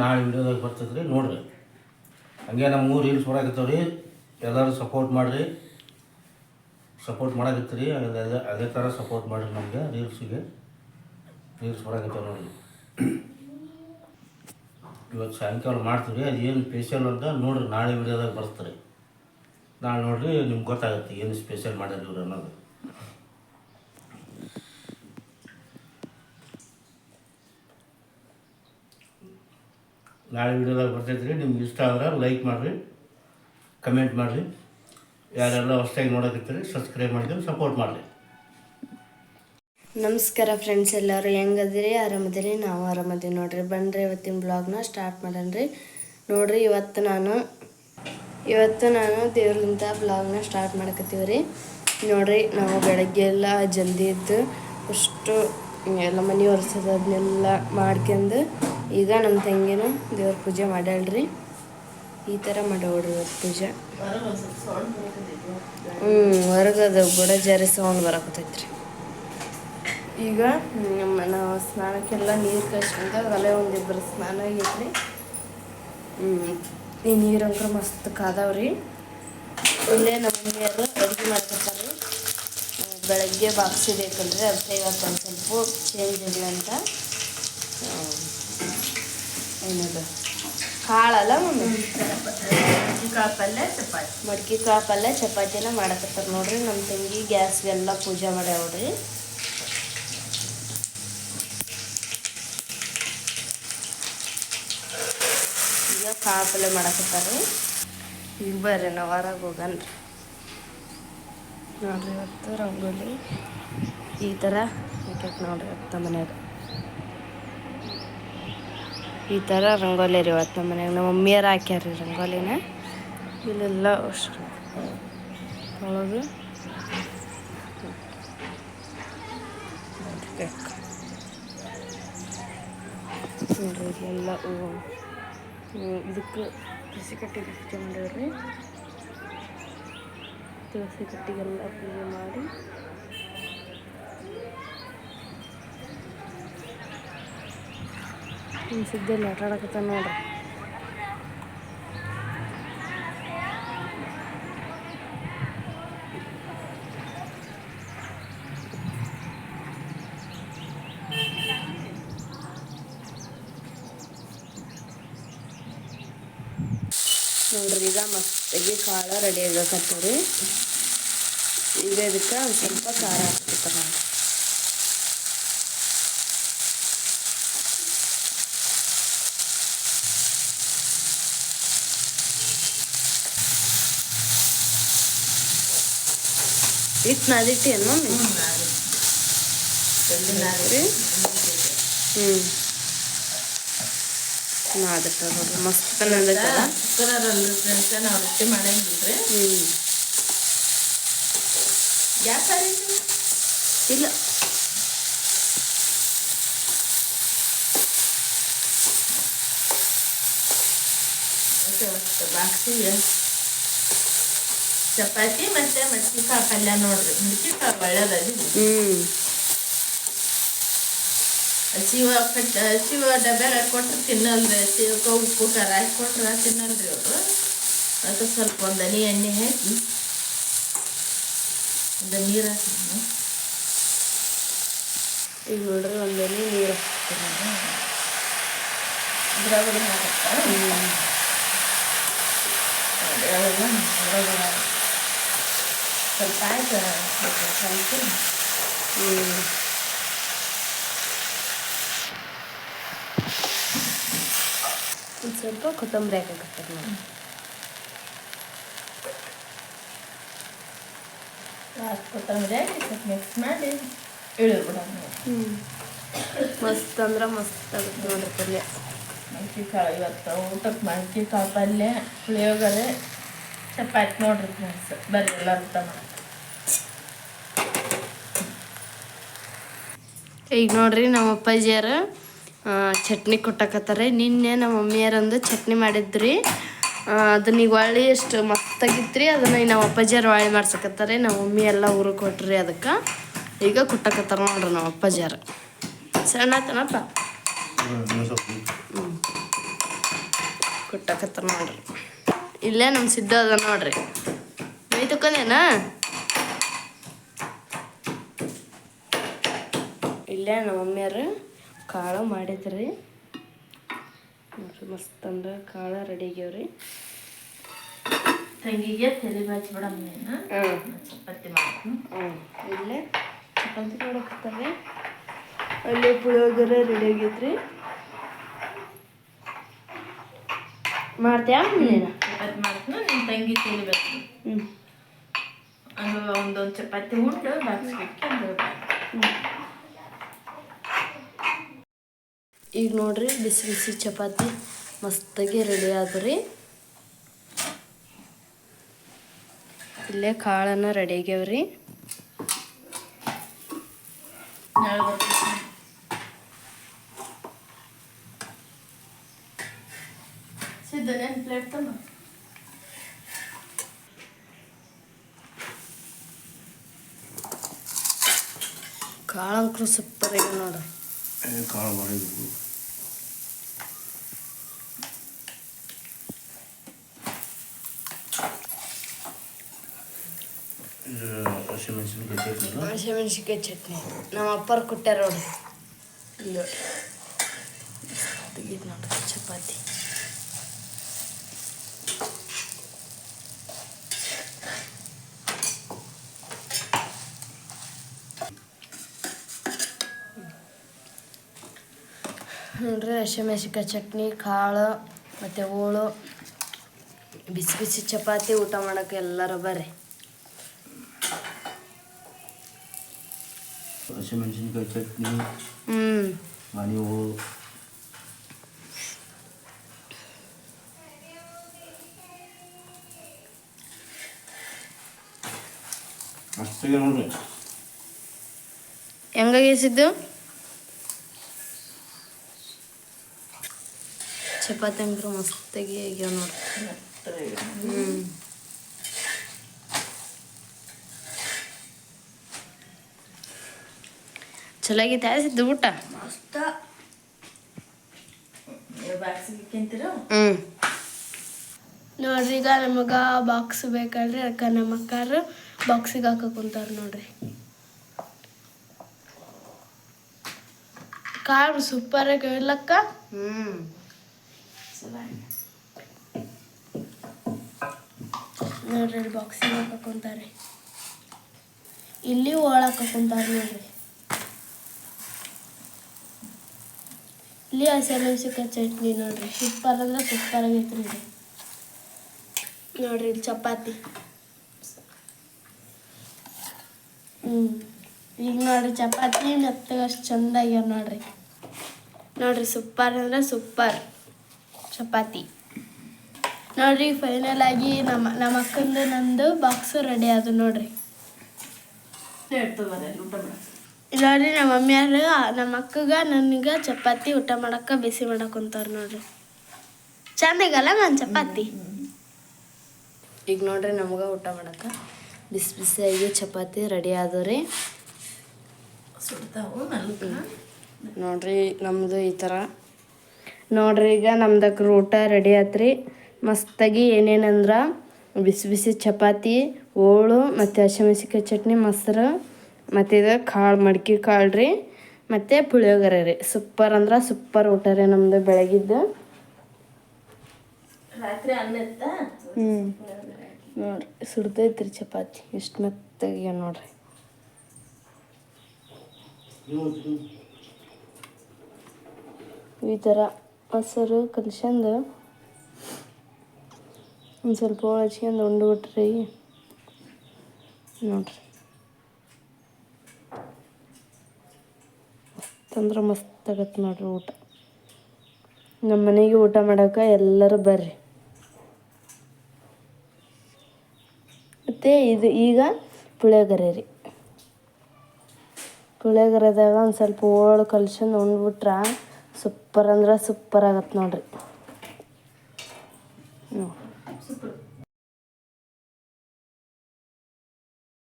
ನಾಳೆ ವಿಡಿಯೋದಾಗ ಬರ್ತೈತ್ರಿ ನೋಡ್ರಿ. ಹಂಗೆ ನಮ್ಮ ರೀಲ್ಸ್ ಬರಾಕತ್ತವ್ರಿ, ಎಲ್ಲರೂ ಸಪೋರ್ಟ್ ಮಾಡಿರಿ. ಸಪೋರ್ಟ್ ಮಾಡಾಕತ್ತೀರಿ, ಅದೇ ಥರ ಸಪೋರ್ಟ್ ಮಾಡಿರಿ ನಮಗೆ. ರೀಲ್ಸ್ ಬರಾಕತ್ತವ ನೋಡಿರಿ. ಇವತ್ತು ಸಾಯಂಕಾಲ ಮಾಡ್ತೀವಿ. ಅದು ಏನು ಸ್ಪೆಷಲ್ ಅಂತ ನೋಡಿರಿ, ನಾಳೆ ವಿಡಿಯೋದಾಗ ಬರ್ತಾರೆ. ನಾಳೆ ನೋಡಿರಿ, ನಿಮ್ಗೆ ಗೊತ್ತಾಗುತ್ತೆ ಏನು ಸ್ಪೆಷಲ್ ಮಾಡ್ಯಾರ ಇವ್ರು ಅನ್ನೋದು. ನಾಳೆ ವಿಡಿಯೋದಾಗ ಬರ್ತೈತ್ರಿ. ನಿಮ್ಗೆ ಇಷ್ಟ ಆದ್ರೆ ಲೈಕ್ ಮಾಡಿರಿ, ಕಮೆಂಟ್ ಮಾಡಿರಿ. ಯಾರೆಲ್ಲ ಹೊಸದಾಗಿ ನೋಡೋಕತ್ತೀರಿ ಸಬ್ಸ್ಕ್ರೈಬ್ ಮಾಡಿದ್ರೆ ಸಪೋರ್ಟ್ ಮಾಡಿರಿ. ನಮಸ್ಕಾರ ಫ್ರೆಂಡ್ಸ್, ಎಲ್ಲರೂ ಹೆಂಗದಿರಿ? ಆರಾಮದಿರಿ? ನಾವು ಆರಾಮದೀವಿ ನೋಡ್ರಿ. ಬನ್ನಿರಿ ಇವತ್ತಿನ ಬ್ಲಾಗ್ನ ಸ್ಟಾರ್ಟ್ ಮಾಡೋಣ್ರಿ. ನೋಡ್ರಿ, ಇವತ್ತು ನಾನು ದೇವ್ರಲಿಂದ ಬ್ಲಾಗ್ನ ಸ್ಟಾರ್ಟ್ ಮಾಡಕತ್ತೀವಿ ರೀ. ನೋಡ್ರಿ, ನಾವು ಬೆಳಗ್ಗೆ ಎಲ್ಲ ಜಲ್ದಿ ಎದ್ದು ಅಷ್ಟು ಎಲ್ಲ ಮನೆ ಒರೆಸೋದು ಅದನ್ನೆಲ್ಲ ಮಾಡ್ಕೊಂಡು ಈಗ ನಮ್ಮ ತಂಗಿನೂ ದೇವ್ರ ಪೂಜೆ ಮಾಡ್ಯಾಳ್ರಿ. ಈ ಥರ ಮಾಡೋಡ್ರಿ ಇವತ್ತು ಪೂಜೆ. ಹೊರಗದು ಬುಡ ಜಾರಿ ಸೌಂಡ್ ಬರಕತ್ತೈತ್ರಿ. ಈಗ ನಾವು ಸ್ನಾನಕ್ಕೆಲ್ಲ ನೀರು ಕಾಯ್ಸ್ಕೊಂಡ ಒಲೆ ಒಂದಿಬ್ಬರು ಸ್ನಾನ ಆಗೈತ್ರಿ. ಈ ನೀರು ಅಂಕರ ಮಸ್ತ್ ಕಾದಾವ್ರಿ. ಇಲ್ಲೇ ನಮ್ಮ ಮನೆಯವರು ಅಡುಗೆ ಮಾಡ್ಕೊತಾರೆ. ಬೆಳಗ್ಗೆ ಬಾಕ್ಸಿ ಬೇಕಲ್ರಿ, ಅದಕ್ಕೆ ಇವತ್ತು ಒಂದು ಸ್ವಲ್ಪ ಚೇಂಜ್ ಇರಲಿ ಅಂತ ಏನದು ಕಾಳಲ್ಲ ಮಡ್ಕಿ ಕಾಳು ಪಲ್ಯ ಚಪಾತಿನ ಮಾಡಕತ್ತಾರೆ ನೋಡ್ರಿ. ನಮ್ಮ ತಂಗಿ ಗ್ಯಾಸ್ಗೆಲ್ಲ ಪೂಜೆ ಮಾಡ್ಯಾವ್ರಿ. ಈಗ ಕಾಳು ಪಲ್ಯ ಮಾಡಕತ್ತಾರೆ. ಈಗ ಬರ್ರಿ ನಾವು ಹೊರಗೆ ಹೋಗನ್ರಿ. ನೋಡ್ರಿ, ಇವತ್ತು ರಂಗೋಲಿ ಈ ಥರ ಹಾಕ್ಯಾಕ ನೋಡ್ರಿ. ಇವತ್ತು ಮನ್ಯಾಗ ಈ ಥರ ರಂಗೋಲಿ ರೀ. ಇವತ್ತು ನಮ್ಮ ಮನ್ಯಾಗ ನಮ್ಮ ಮಮ್ಮಿಯರು ಹಾಕ್ಯಾರ್ರಿ ರಂಗೋಲಿನ. ಇಲ್ಲೆಲ್ಲ ಅಷ್ಟು ಒಳಗೆ ನೋಡ್ರಿ, ಇಲ್ಲೆಲ್ಲ ಇದಕ್ಕೆ ತುಳಸಿ ಕಟ್ಟಿಗೆ ಪೂಜೆ ಮಾಡ್ಯಾವ್ರಿ. ತುಳಸಿ ಕಟ್ಟಿಗೆಲ್ಲ ಪೂಜೆ ಮಾಡಿ ಸಿದ್ದಲ್ಲಿ ಆಟ ಆಡಕತ್ತ ನೋಡ್ರಿ. ನೋಡ್ರಿ, ಈಗ ಮಸ್ತಾಗಿ ಕಾಳು ರೆಡಿ ಆಗಕತ್ತೀವಿ. ಈಗ ಇದಕ್ಕೆ ಒಂದು ಸ್ವಲ್ಪ ಖಾರ ಹಾಕ್ಬಿಡ್ತಾರೆ ನೋಡ್ರಿ. ಇಟ್ಟು ನಾದಿಟ್ಟಿ ಏನು ಮಮ್ಮಿ? ನಾದಿಟ್ಟ ನೋಡ್ರಿ, ಮಸ್ತ್ ನಂದೈತಲ್ಲ. ನಾವು ರೊಟ್ಟಿ ಮಾಡಂಗಿಲ್ರಿ. ಗ್ಯಾಸ್ ಇಲ್ಲ, ಬಾಕ್ಸಿಗೆ ಚಪಾತಿ ಮತ್ತೆ ಮಡ್ಕಿ ಕಾಳು ಪಲ್ಯ ನೋಡ್ರಿ. ಮಡ್ಕಿ ಕಾಳು ಒಳ್ಳೇದದಿ. ಹಸಿವ ಡಬ್ಯಾಗ ಹಾಕೊಟ್ರೆ ತಿನ್ನಲ್ರಿ. ಹಸಿವಕ್ಕೆ ಉಪ್ಪು ಖಾರ ಹಾಕಿ ಕೊಟ್ರೆ ತಿನ್ನಲ್ರಿ ಅವರು. ಅದಕ್ಕೆ ಸ್ವಲ್ಪ ಒಂದು ಹನಿ ಎಣ್ಣೆ ಹಾಕಿ ಒಂದು ನೀರು ಹಾಕಿ ಈಗ ನೋಡ್ರಿ ಒಂದನೇ ನೀರು ಹಾಕ್ತಾರೆ. ಇದ್ರಾಗ ಹಾಕತ್ತ ಸ್ವಲ್ಪ ಆಯ್ತು ಹಾಕಿ ಒಂದು ಸ್ವಲ್ಪ ಕೊತ್ತಂಬರಿ ಹಾಕಕತ್ತಾರೆ ನೋಡಿ. ಕೊತ್ತಂಬರಿ ಹಾಕಿ ಸ್ವಲ್ಪ ಮಿಕ್ಸ್ ಮಾಡಿ ಇಳಿಬಿಡೋಣ. ಮಸ್ತ್ ಅಂದ್ರೆ ಮಸ್ತ್ ಆಗುತ್ತೆ ನೋಡ್ರಿ ಪಲ್ಯ. ಮಡ್ಕಿ ಕಾಳು ಇವತ್ತು ಊಟಕ್ಕೆ ಮಡ್ಕಿ ಕಾಳು ಪಲ್ಯ, ಪುಳಿಯೋಗರೆ, ಚಪಾತಿ ನೋಡ್ರಿ ಫ್ರೆಂಡ್ಸ್. ಬರ್ರಿ ಎಲ್ಲರೂ ಊಟ ಮಾಡಿ. ಈಗ ನೋಡ್ರಿ, ನಮ್ಮ ಅಪ್ಪಾಜಿಯರು ಚಟ್ನಿ ಕೊಟ್ಟಕತ್ತಾರೆ. ನಿನ್ನೆ ನಮ್ಮ ಮಮ್ಮಿಯರಂದು ಚಟ್ನಿ ಮಾಡಿದ್ರಿ. ಅದನ್ನ ಈಗ ಹೊಳ್ಳಿ ಎಷ್ಟು ಮಸ್ತಾಗಿತ್ತು ರೀ. ಅದನ್ನು ನಮ್ಮ ಅಪ್ಪಾಜಿಯರು ಹೊಳ್ಳಿ ಮಾಡ್ಸಕತ್ತಾರೆ. ನಮ್ಮ ಮಮ್ಮಿ ಎಲ್ಲ ಊರಿಗೆ ಕೊಟ್ರಿ. ಅದಕ್ಕೆ ಈಗ ಕೊಟ್ಟಕತ್ತಾರೆ ನೋಡ್ರಿ ನಮ್ಮ ಅಪ್ಪಾಜಿಯರು. ಸಣ್ಣ ಆತನಪ್ಪ. ಕುಟ್ಟಕತ್ತಾರ ನೋಡ್ರಿ. ಇಲ್ಲೇ ನಮ್ಮ ಸಿದ್ಧ ಅದ ನೋಡ್ರಿ. ಮೈ ತಕೊಂಡೇನಾ? ಇಲ್ಲೇ ನಮ್ಮ ಮಮ್ಮಿಯರು ಕಾಳು ಮಾಡಿದ್ರಿ ನೋಡ್ರಿ. ಮಸ್ತ್ ಅಂದ್ರೆ ಕಾಳು ರೆಡಿ ಆಗ್ಯಾವ್ರಿ. ತಂಗಿಗೆ ತಲೆ ಬಾಚಿ ಬಿಡಮ್ಮ ನೀನು. ಚಪಾತಿ ಮಾಡ್ತೀನಿ. ಇಲ್ಲೇ ಚಪಾತಿ ಮಾಡಕತ್ತಾರೆ. ಅಲ್ಲೇ ಪುಳಿಯೋಗರೆ ರೆಡಿ ಆಗೈತ್ರಿ. ಮಾಡ್ತೀಯಾ ನೀನು? ಚಪಾತಿ ಮಾಡ್ತೀನಿ. ನಿನ್ನ ತಂಗಿ ತಲೆ ಬೇಕು. ಅದು ಒಂದೊಂದು ಚಪಾತಿ ಉಂಡು ಬಾಕ್ಸ್ಬಿಟ್ಟು ಈಗ ನೋಡ್ರಿ ಬಿಸಿ ಬಿಸಿ ಚಪಾತಿ ಮಸ್ತಾಗಿ ರೆಡಿ ಆದ್ರಿ. ಇಲ್ಲೇ ಕಾಳನ್ನ ರೆಡಿ ಆಗ್ಯಾವ್ರಿ. ಸಿದ್ಧನೇನು ಪ್ಲೇಟ್ ತಮ್ಮ? ಕಾಳಂಕ್ರು ಸೂಪರ್ ಆಗಿ ನೋಡ್ರಿ. ಕಾಳು ಮಾಡಿದ್ವಿ. ಹಸಿಮೆಣ್ಸಿನ್ಕಾಯಿ ಚಟ್ನಿ ನಮ್ಮ ಅಪ್ಪರು ಕೊಟ್ಟಾರ ನೋಡ್ರಿ. ಇಲ್ಲಿ ತೆಗೀತು ನೋಡ್ರಿ ಚಪಾತಿ. ನೋಡ್ರಿ ಹಸಿಮೆಣ್ಸಿನ್ಕಾಯಿ ಚಟ್ನಿ, ಕಾಳು ಮತ್ತು ಹೋಳು, ಬಿಸಿ ಬಿಸಿ ಚಪಾತಿ ಊಟ ಮಾಡೋಕೆ ಎಲ್ಲರೂ ಬರ್ರಿ. ಹಸಿಮೆಣ್ಸಿನ್ಕಾಯಿ ಚಟ್ನಿ, ಮನೆ ಹೋಳು, ಮಸ್ತಿಗೆ ನೋಡ್ರಿ. ಹೆಂಗಾಗಿಸಿದ್ದು ಚಪಾತಿ ಅಂಕರು ಮಸ್ತಾಗಿ ಆಗ್ಯಾವ ನೋಡ್ರಿ. ಚಲೋ ಆಗೈತೆ ಆಸಿದ್ದು ಊಟ. ಮಸ್ತ ಬಾಕ್ಸಿಗೆ ನೋಡ್ರಿ ಈಗ ನಮಗೆ ಬಾಕ್ಸ್ ಬೇಕಲ್ರಿ. ಅದಕ್ಕೆ ನಮ್ಮ ಅಕ್ಕಾರು ಬಾಕ್ಸಿಗೆ ಹಾಕಕ್ಕೆ ಕುಂತಾರ ನೋಡ್ರಿ. ಕಾಳು ಸೂಪರ್ ಆಗಿ ಇರ್ಲಕ್ಕ. ನೋಡ್ರಿ ಬಾಕ್ಸಿಗೆ ಹಾಕಕ್ಕೆ ಕುಂತಾರೆ. ಇಲ್ಲಿ ಒಳಕ್ಕೆ ಕುಂತಾರ ನೋಡ್ರಿ. ಇಲ್ಲಿ ಹಸಿಮೆಣ್ಸಿನ್ಕಾಯಿ ಚಟ್ನಿ ನೋಡ್ರಿ ಸೂಪರ್ ಅಂದ್ರೆ ಸೂಪರ್ ಆಗೈತ್ರಿ ಇದು. ನೋಡ್ರಿ ಇಲ್ಲಿ ಚಪಾತಿ. ಈಗ ನೋಡ್ರಿ ಚಪಾತಿ ಮೆತ್ತಗೆ ಅಷ್ಟು ಚಂದ ಆಗ್ಯಾವ ನೋಡ್ರಿ. ನೋಡ್ರಿ ಸೂಪರ್ ಅಂದ್ರೆ ಸೂಪರ್ ಚಪಾತಿ. ನೋಡ್ರಿ ಫೈನಲ್ ಆಗಿ ನಮ್ಮ ಅಕ್ಕಂದು ನಂದು ಬಾಕ್ಸ್ ರೆಡಿ ಆದ ನೋಡ್ರಿ. ಊಟ ಮಾಡ ನೋಡ್ರಿ ನಮ್ಮ ಮಮ್ಮಿಯಾರು ನಮ್ಮ ಅಕ್ಕಗ ನನಗೆ ಚಪಾತಿ ಊಟ ಮಾಡಕ್ಕೆ ಬಿಸಿ ಮಾಡಕ್ಕೆ ಕುಂತಾರ ನೋಡ್ರಿ. ಚಂದ ಆಗಲ್ಲ ನಾನು ಚಪಾತಿ. ಈಗ ನೋಡ್ರಿ ನಮ್ಗೆ ಊಟ ಮಾಡಕ್ಕೆ ಬಿಸಿ ಬಿಸಿಯಾಗಿ ಚಪಾತಿ ರೆಡಿ ಆದವ್ರಿ. ಸುಡ್ತಾವು ನೋಡ್ರಿ ನಮ್ಮದು ಈ ಥರ ನೋಡ್ರಿ. ಈಗ ನಮ್ದಕ್ಕೆ ಊಟ ರೆಡಿ ಆತ್ರಿ ಮಸ್ತಾಗಿ. ಏನೇನಂದ್ರೆ ಬಿಸಿ ಬಿಸಿ ಚಪಾತಿ, ಹೋಳು ಮತ್ತು ಹಸಿಮೆಣ್ಸಿನ್ಕಾಯಿ ಚಟ್ನಿ, ಮೊಸರು ಮತ್ತು ಇದು ಕಾಳು ಮಡ್ಕೆ ಕಾಳು ರೀ ಮತ್ತು ಪುಳಿಯೋಗರೆ ರೀ. ಸೂಪರ್ ಅಂದ್ರೆ ಸೂಪರ್ ಊಟ ರೀ ನಮ್ಮದು ಬೆಳಗಿದ್ದು. ರಾತ್ರಿ ಅನ್ನ ಇತ್ತ. ನೋಡ್ರಿ ಸುಡ್ತೈತ್ರಿ ಚಪಾತಿ ಎಷ್ಟು ಮೆತ್ತಗೆ ನೋಡ್ರಿ. ಈ ಥರ ಮೊಸರು ಕಲ್ಸ್ಕೊಂಡು ಒಂದು ಸ್ವಲ್ಪ ಹೋಳು ಹಚ್ಕೊಂಡು ಉಂಡ್ಬಿಟ್ರಿ ನೋಡ್ರಿ. ಮಸ್ತಂದ್ರೆ ಮಸ್ತ್ ಆಗತ್ತೆ ನೋಡ್ರಿ ಊಟ. ನಮ್ಮ ಮನೆಗೆ ಊಟ ಮಾಡೋಕೆ ಎಲ್ಲರೂ ಬರ್ರಿ. ಮತ್ತು ಇದು ಈಗ ಪುಳಿಯೋಗರೆ ರೀ. ಪುಳಿಯೋಗರೆದಾಗ ಒಂದು ಸ್ವಲ್ಪ ಹೋಳು ಕಲ್ಸ್ಕೊಂಡು ಉಂಡ್ಬಿಟ್ರೆ ಸೂಪರ್ ಅಂದ್ರೆ ಸೂಪರ್ ಆಗತ್ತೆ ನೋಡ್ರಿ.